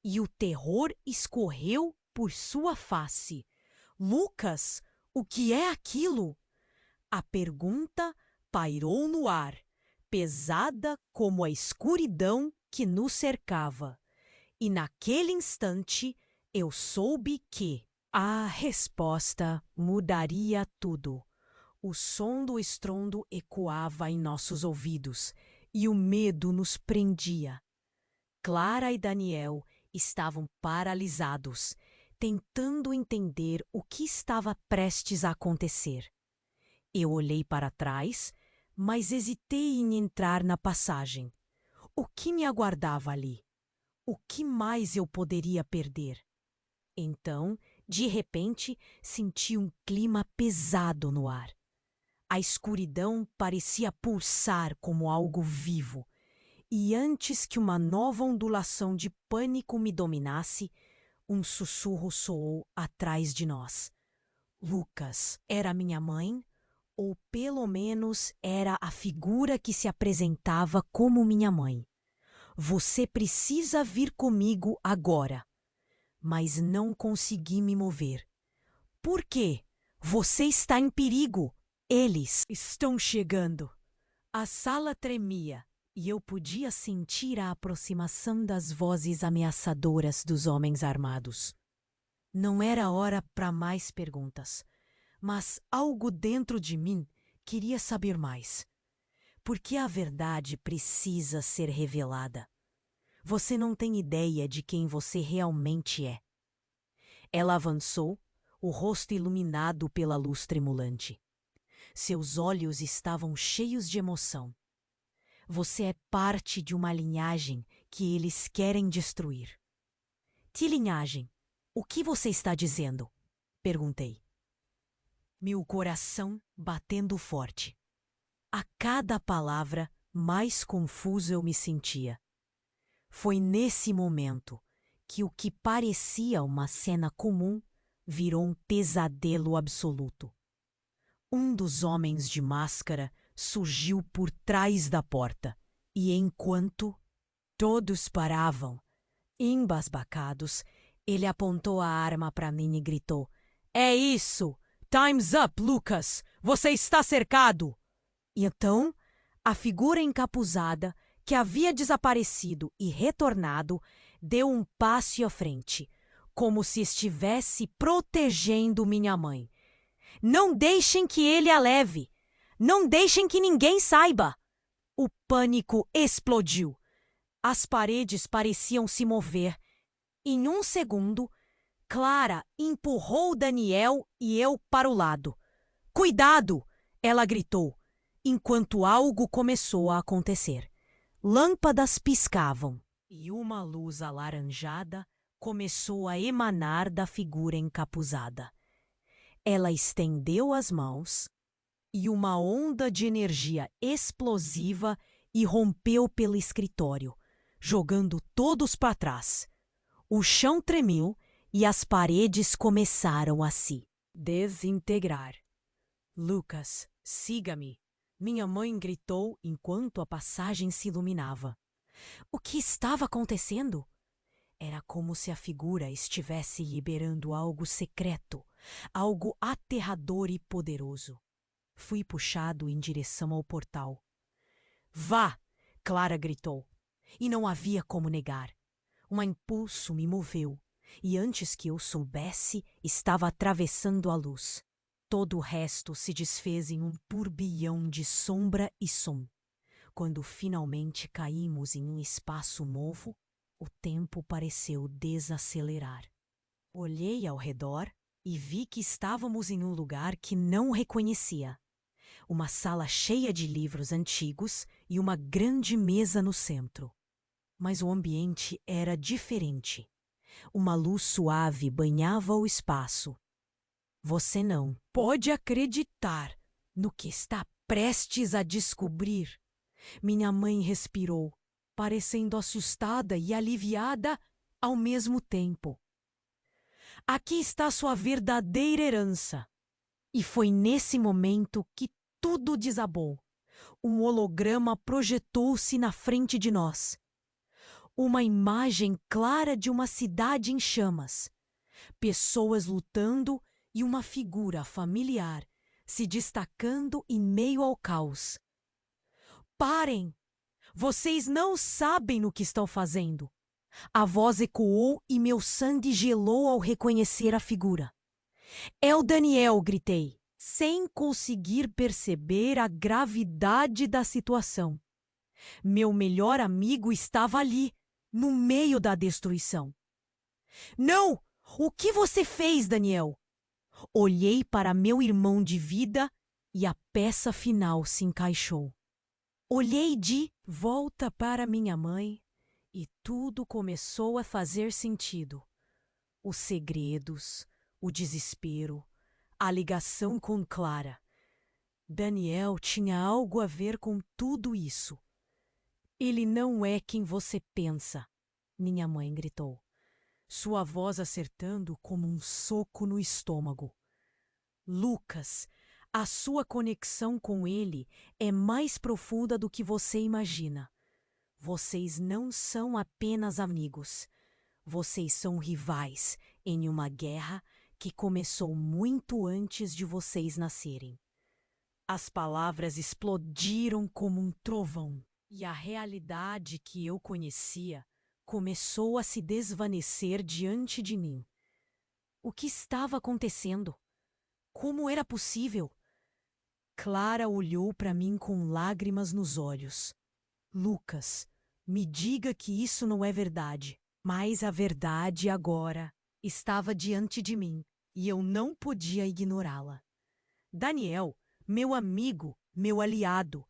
e o terror escorreu por sua face. Lucas, o que é aquilo? A pergunta pairou no ar, pesada como a escuridão que nos cercava. E naquele instante eu soube que a resposta mudaria tudo. O som do estrondo ecoava em nossos ouvidos e o medo nos prendia. Clara e Daniel estavam paralisados, tentando entender o que estava prestes a acontecer. Eu olhei para trás, mas hesitei em entrar na passagem. O que me aguardava ali? O que mais eu poderia perder? Então, de repente, senti um clima pesado no ar. A escuridão parecia pulsar como algo vivo, e antes que uma nova ondulação de pânico me dominasse, um sussurro soou atrás de nós. Lucas, era minha mãe? Ou pelo menos era a figura que se apresentava como minha mãe. Você precisa vir comigo agora. Mas não consegui me mover. Por quê? Você está em perigo. Eles estão chegando. A sala tremia e eu podia sentir a aproximação das vozes ameaçadoras dos homens armados. Não era hora para mais perguntas, mas algo dentro de mim queria saber mais. Porque a verdade precisa ser revelada. Você não tem ideia de quem você realmente é. Ela avançou, o rosto iluminado pela luz tremulante. Seus olhos estavam cheios de emoção. Você é parte de uma linhagem que eles querem destruir. Que linhagem? O que você está dizendo? Perguntei. Meu coração batendo forte. A cada palavra, mais confuso eu me sentia. Foi nesse momento que o que parecia uma cena comum virou um pesadelo absoluto. Um dos homens de máscara surgiu por trás da porta e, enquanto todos paravam, embasbacados, ele apontou a arma para mim e gritou: "É isso! Time's up, Lucas! Você está cercado!" E então, a figura encapuzada, que havia desaparecido e retornado, deu um passo à frente, como se estivesse protegendo minha mãe. "Não deixem que ele a leve! Não deixem que ninguém saiba!" O pânico explodiu. As paredes pareciam se mover. Em um segundo, Clara empurrou Daniel e eu para o lado. "Cuidado!" ela gritou, enquanto algo começou a acontecer. Lâmpadas piscavam e uma luz alaranjada começou a emanar da figura encapuzada. Ela estendeu as mãos e uma onda de energia explosiva irrompeu pelo escritório, jogando todos para trás. O chão tremeu e as paredes começaram a se desintegrar. "Lucas, siga-me!" Minha mãe gritou enquanto a passagem se iluminava. O que estava acontecendo? Era como se a figura estivesse liberando algo secreto, algo aterrador e poderoso. Fui puxado em direção ao portal. "Vá!" Clara gritou. E não havia como negar. Um impulso me moveu, e antes que eu soubesse, estava atravessando a luz. Todo o resto se desfez em um turbilhão de sombra e som. Quando finalmente caímos em um espaço novo, o tempo pareceu desacelerar. Olhei ao redor e vi que estávamos em um lugar que não reconhecia. Uma sala cheia de livros antigos e uma grande mesa no centro. Mas o ambiente era diferente. Uma luz suave banhava o espaço. Você não pode acreditar no que está prestes a descobrir. Minha mãe respirou, parecendo assustada e aliviada ao mesmo tempo. "Aqui está sua verdadeira herança." E foi nesse momento que tudo desabou. Um holograma projetou-se na frente de nós. Uma imagem clara de uma cidade em chamas. Pessoas lutando e uma figura familiar se destacando em meio ao caos. "Parem! Vocês não sabem o que estão fazendo." A voz ecoou e meu sangue gelou ao reconhecer a figura. "É o Daniel!" gritei, sem conseguir perceber a gravidade da situação. Meu melhor amigo estava ali, no meio da destruição. "Não! O que você fez, Daniel?" Olhei para meu irmão de vida e a peça final se encaixou. Olhei de volta para minha mãe e tudo começou a fazer sentido. Os segredos, o desespero, a ligação com Clara. Daniel tinha algo a ver com tudo isso. "Ele não é quem você pensa", minha mãe gritou, sua voz acertando como um soco no estômago. "Lucas, a sua conexão com ele é mais profunda do que você imagina. Vocês não são apenas amigos. Vocês são rivais em uma guerra que começou muito antes de vocês nascerem." As palavras explodiram como um trovão, e a realidade que eu conhecia começou a se desvanecer diante de mim. O que estava acontecendo? Como era possível? Clara olhou para mim com lágrimas nos olhos. "Lucas, Me diga que isso não é verdade. Mas a verdade agora estava diante de mim e eu não podia ignorá-la. Daniel, meu amigo, meu aliado,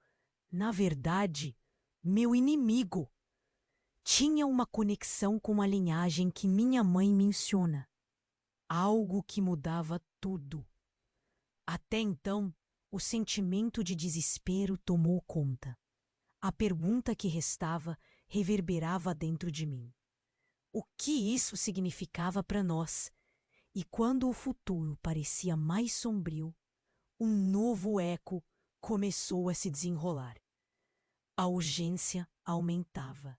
na verdade, meu inimigo, tinha uma conexão com a linhagem que minha mãe menciona. Algo que mudava tudo. Até então, o sentimento de desespero tomou conta. A pergunta que restava reverberava dentro de mim. O que isso significava para nós? E quando o futuro parecia mais sombrio, um novo eco começou a se desenrolar. A urgência aumentava.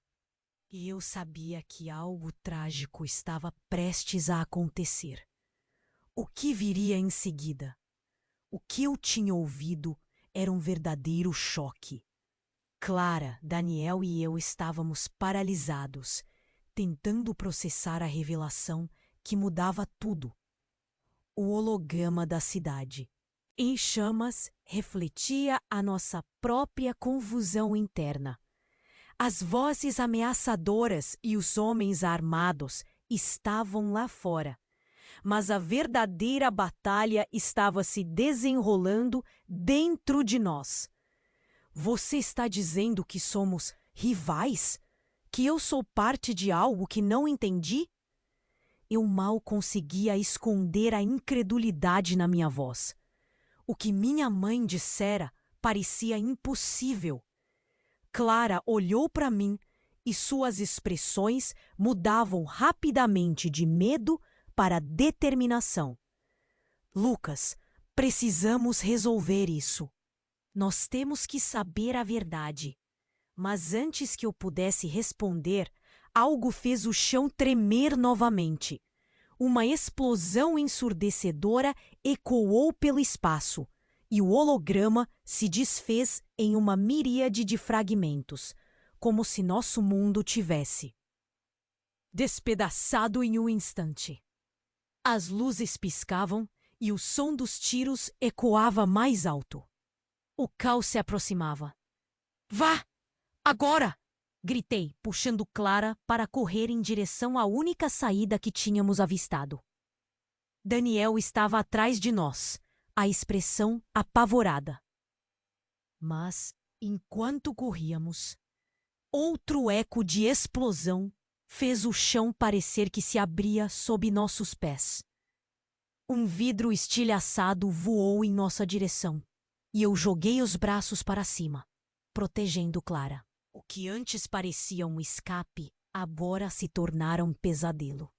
E eu sabia que algo trágico estava prestes a acontecer. O que viria em seguida? O que eu tinha ouvido era um verdadeiro choque. Clara, Daniel e eu estávamos paralisados, tentando processar a revelação que mudava tudo. O holograma da cidade, em chamas, refletia a nossa própria confusão interna. As vozes ameaçadoras e os homens armados estavam lá fora, mas a verdadeira batalha estava se desenrolando dentro de nós. Você está dizendo que somos rivais? Que eu sou parte de algo que não entendi? Eu mal conseguia esconder a incredulidade na minha voz. O que minha mãe dissera parecia impossível. Clara olhou para mim e suas expressões mudavam rapidamente de medo para determinação. Lucas, precisamos resolver isso. Nós temos que saber a verdade. Mas antes que eu pudesse responder, algo fez o chão tremer novamente. Uma explosão ensurdecedora ecoou pelo espaço, e o holograma se desfez em uma miríade de fragmentos, como se nosso mundo tivesse despedaçado em um instante. As luzes piscavam e o som dos tiros ecoava mais alto. O caos se aproximava. Vá! Agora! Gritei, puxando Clara para correr em direção à única saída que tínhamos avistado. Daniel estava atrás de nós, a expressão apavorada. Mas, enquanto corríamos, outro eco de explosão fez o chão parecer que se abria sob nossos pés. Um vidro estilhaçado voou em nossa direção, e eu joguei os braços para cima, protegendo Clara. O que antes parecia um escape, agora se tornara um pesadelo.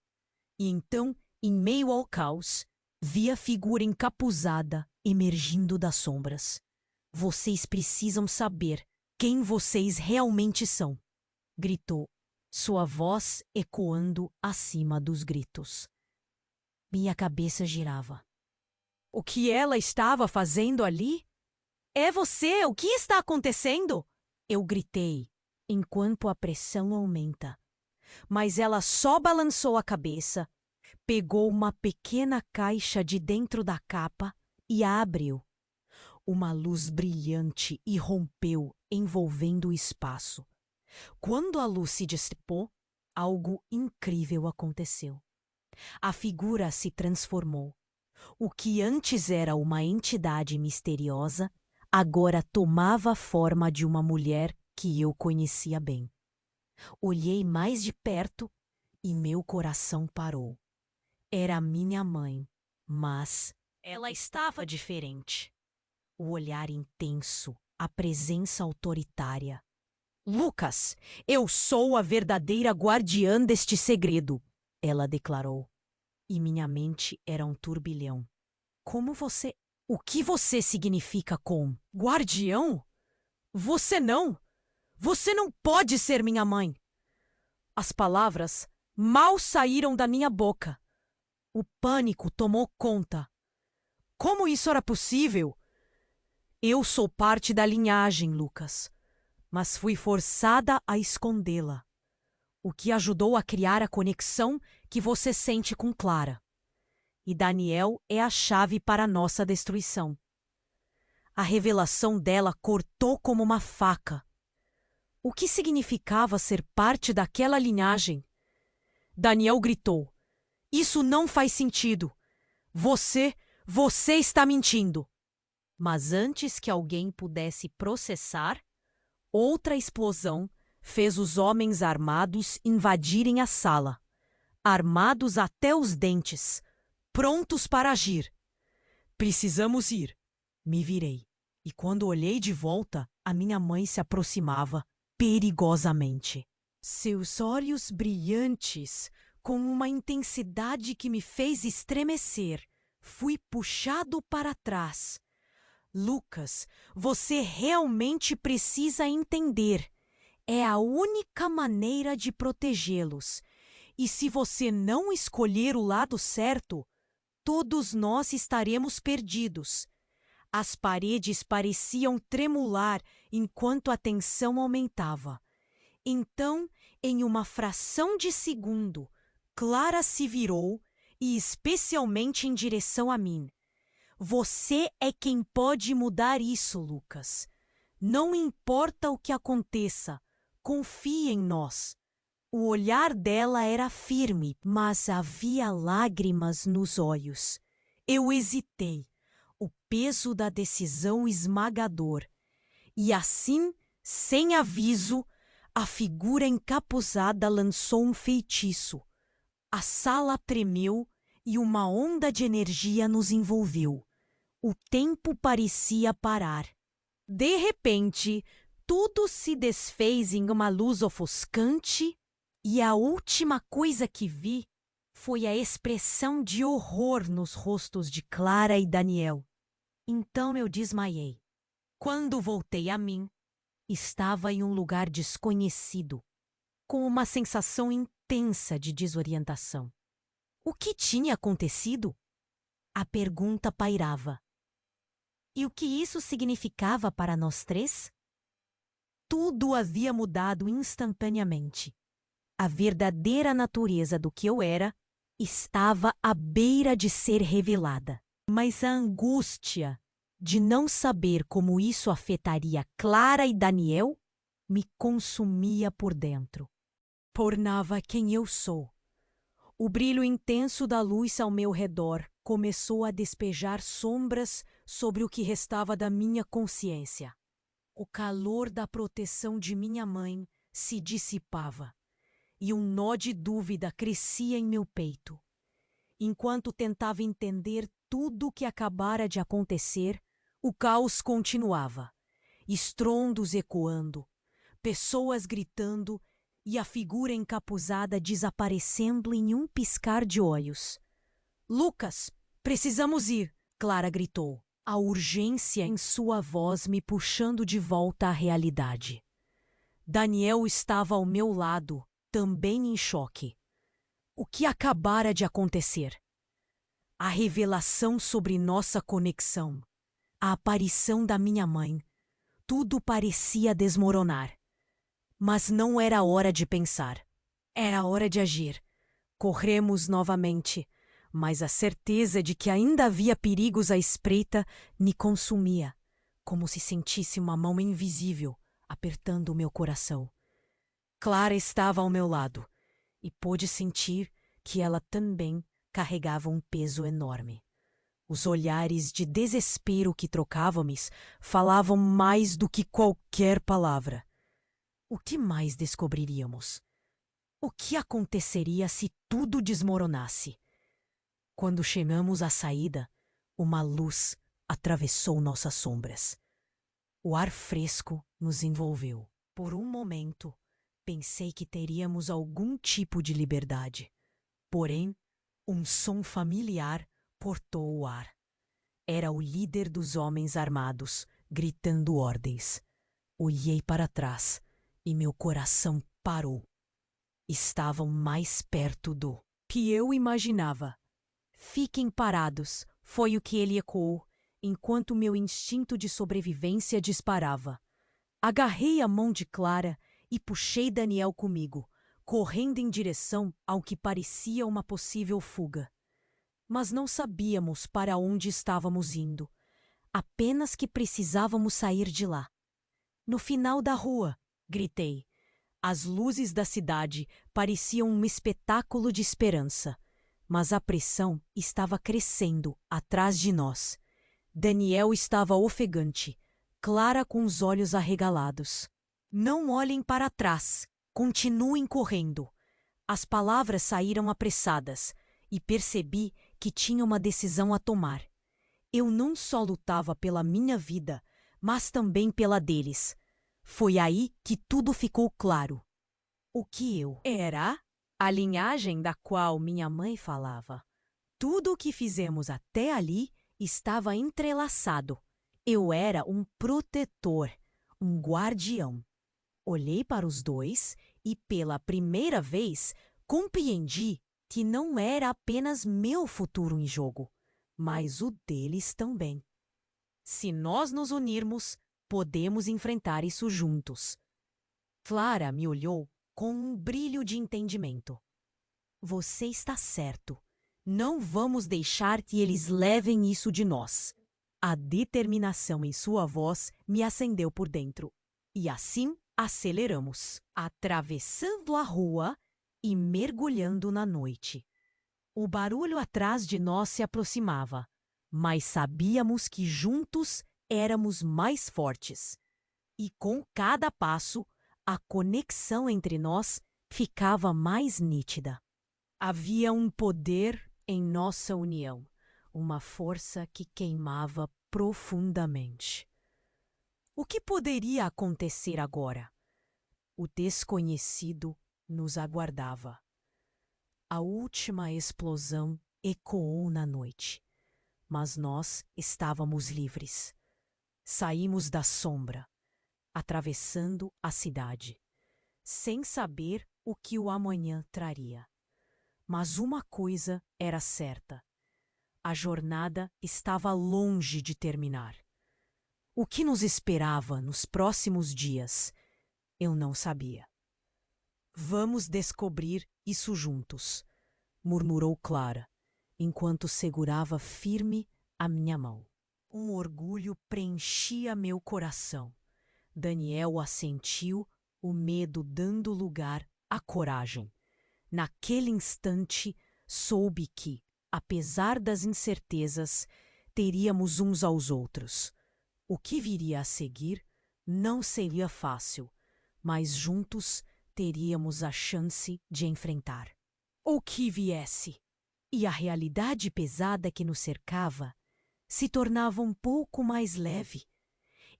E então, em meio ao caos, vi a figura encapuzada emergindo das sombras. Vocês precisam saber quem vocês realmente são, gritou, sua voz ecoando acima dos gritos. Minha cabeça girava. O que ela estava fazendo ali? É você! O que está acontecendo? Eu gritei, enquanto a pressão aumenta. Mas ela só balançou a cabeça, pegou uma pequena caixa de dentro da capa e a abriu. Uma luz brilhante irrompeu, envolvendo o espaço. Quando a luz se dissipou, algo incrível aconteceu. A figura se transformou. O que antes era uma entidade misteriosa, agora tomava a forma de uma mulher que eu conhecia bem. Olhei mais de perto e meu coração parou. Era minha mãe, mas ela estava diferente. O olhar intenso, a presença autoritária. Lucas, eu sou a verdadeira guardiã deste segredo, ela declarou. E minha mente era um turbilhão. Como você... O que você significa com guardião? Você não! Você não pode ser minha mãe! As palavras mal saíram da minha boca. O pânico tomou conta. Como isso era possível? Eu sou parte da linhagem, Lucas, mas fui forçada a escondê-la, o que ajudou a criar a conexão que você sente com Clara. E Daniel é a chave para a nossa destruição. A revelação dela cortou como uma faca. O que significava ser parte daquela linhagem? Daniel gritou. Isso não faz sentido. Você está mentindo. Mas antes que alguém pudesse processar, outra explosão fez os homens armados invadirem a sala, armados até os dentes, prontos para agir. Precisamos ir. Me virei, e quando olhei de volta, a minha mãe se aproximava perigosamente. Seus olhos brilhantes, com uma intensidade que me fez estremecer, fui puxado para trás. Lucas, você realmente precisa entender. É a única maneira de protegê-los. E se você não escolher o lado certo, todos nós estaremos perdidos. As paredes pareciam tremular enquanto a tensão aumentava. Então, em uma fração de segundo, Clara se virou e especialmente em direção a mim. Você é quem pode mudar isso, Lucas. Não importa o que aconteça, confie em nós. O olhar dela era firme, mas havia lágrimas nos olhos. Eu hesitei, o peso da decisão esmagador. E assim, sem aviso, a figura encapuzada lançou um feitiço. A sala tremeu e uma onda de energia nos envolveu. O tempo parecia parar. De repente, tudo se desfez em uma luz ofuscante e a última coisa que vi foi a expressão de horror nos rostos de Clara e Daniel. Então eu desmaiei. Quando voltei a mim, estava em um lugar desconhecido, com uma sensação intensa de desorientação. O que tinha acontecido? A pergunta pairava. E o que isso significava para nós três? Tudo havia mudado instantaneamente. A verdadeira natureza do que eu era estava à beira de ser revelada. Mas a angústia de não saber como isso afetaria Clara e Daniel me consumia por dentro. Tornava quem eu sou. O brilho intenso da luz ao meu redor começou a despejar sombras sobre o que restava da minha consciência. O calor da proteção de minha mãe se dissipava e um nó de dúvida crescia em meu peito. Enquanto tentava entender tudo o que acabara de acontecer, o caos continuava. Estrondos ecoando, pessoas gritando e a figura encapuzada desaparecendo em um piscar de olhos. Lucas, precisamos ir, Clara gritou, a urgência em sua voz me puxando de volta à realidade. Daniel estava ao meu lado, também em choque. O que acabara de acontecer? A revelação sobre nossa conexão, a aparição da minha mãe, tudo parecia desmoronar. Mas não era hora de pensar. Era hora de agir. Corremos novamente, mas a certeza de que ainda havia perigos à espreita me consumia, como se sentisse uma mão invisível apertando o meu coração. Clara estava ao meu lado, e pude sentir que ela também carregava um peso enorme. Os olhares de desespero que trocávamos falavam mais do que qualquer palavra. O que mais descobriríamos? O que aconteceria se tudo desmoronasse? Quando chegamos à saída, uma luz atravessou nossas sombras. O ar fresco nos envolveu. Por um momento, pensei que teríamos algum tipo de liberdade. Porém, um som familiar cortou o ar. Era o líder dos homens armados, gritando ordens. Olhei para trás e meu coração parou. Estavam mais perto do que eu imaginava. Fiquem parados, foi o que ele ecoou, enquanto meu instinto de sobrevivência disparava. Agarrei a mão de Clara e puxei Daniel comigo, correndo em direção ao que parecia uma possível fuga. Mas não sabíamos para onde estávamos indo, apenas que precisávamos sair de lá. No final da rua, Gritei. As luzes da cidade pareciam um espetáculo de esperança, mas a pressão estava crescendo atrás de nós. Daniel estava ofegante, Clara com os olhos arregalados. Não olhem para trás, continuem correndo. As palavras saíram apressadas e percebi que tinha uma decisão a tomar. Eu não só lutava pela minha vida, mas também pela deles. Foi aí que tudo ficou claro. O que eu era? A linhagem da qual minha mãe falava. Tudo o que fizemos até ali estava entrelaçado. Eu era um protetor, um guardião. Olhei para os dois e, pela primeira vez, compreendi que não era apenas meu futuro em jogo, mas o deles também. Se nós nos unirmos, podemos enfrentar isso juntos. Clara me olhou com um brilho de entendimento. Você está certo. Não vamos deixar que eles levem isso de nós. A determinação em sua voz me acendeu por dentro. E assim aceleramos, atravessando a rua e mergulhando na noite. O barulho atrás de nós se aproximava, mas sabíamos que juntos éramos mais fortes. E com cada passo, a conexão entre nós ficava mais nítida. Havia um poder em nossa união, uma força que queimava profundamente. O que poderia acontecer agora? O desconhecido nos aguardava. A última explosão ecoou na noite, mas nós estávamos livres. Saímos da sombra, atravessando a cidade, sem saber o que o amanhã traria. Mas uma coisa era certa: a jornada estava longe de terminar. O que nos esperava nos próximos dias, eu não sabia. Vamos descobrir isso juntos, murmurou Clara, enquanto segurava firme a minha mão. Um orgulho preenchia meu coração. Daniel assentiu, o medo dando lugar à coragem. Naquele instante, soube que, apesar das incertezas, teríamos uns aos outros. O que viria a seguir não seria fácil, mas juntos teríamos a chance de enfrentar o que viesse. E a realidade pesada que nos cercava se tornava um pouco mais leve.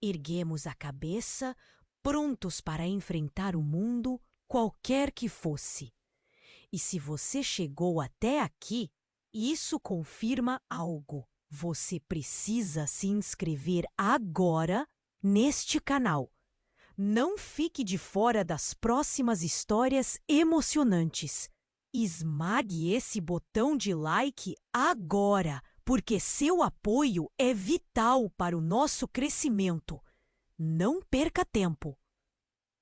Erguemos a cabeça, prontos para enfrentar o mundo, qualquer que fosse. E se você chegou até aqui, isso confirma algo. Você precisa se inscrever agora neste canal. Não fique de fora das próximas histórias emocionantes. Esmague esse botão de like agora, porque seu apoio é vital para o nosso crescimento. Não perca tempo.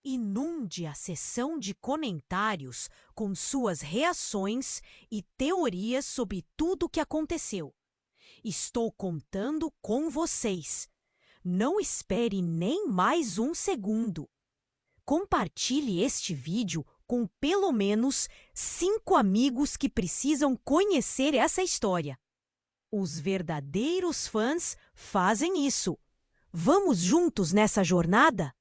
Inunde a seção de comentários com suas reações e teorias sobre tudo o que aconteceu. Estou contando com vocês. Não espere nem mais um segundo. Compartilhe este vídeo com pelo menos 5 amigos que precisam conhecer essa história. Os verdadeiros fãs fazem isso. Vamos juntos nessa jornada?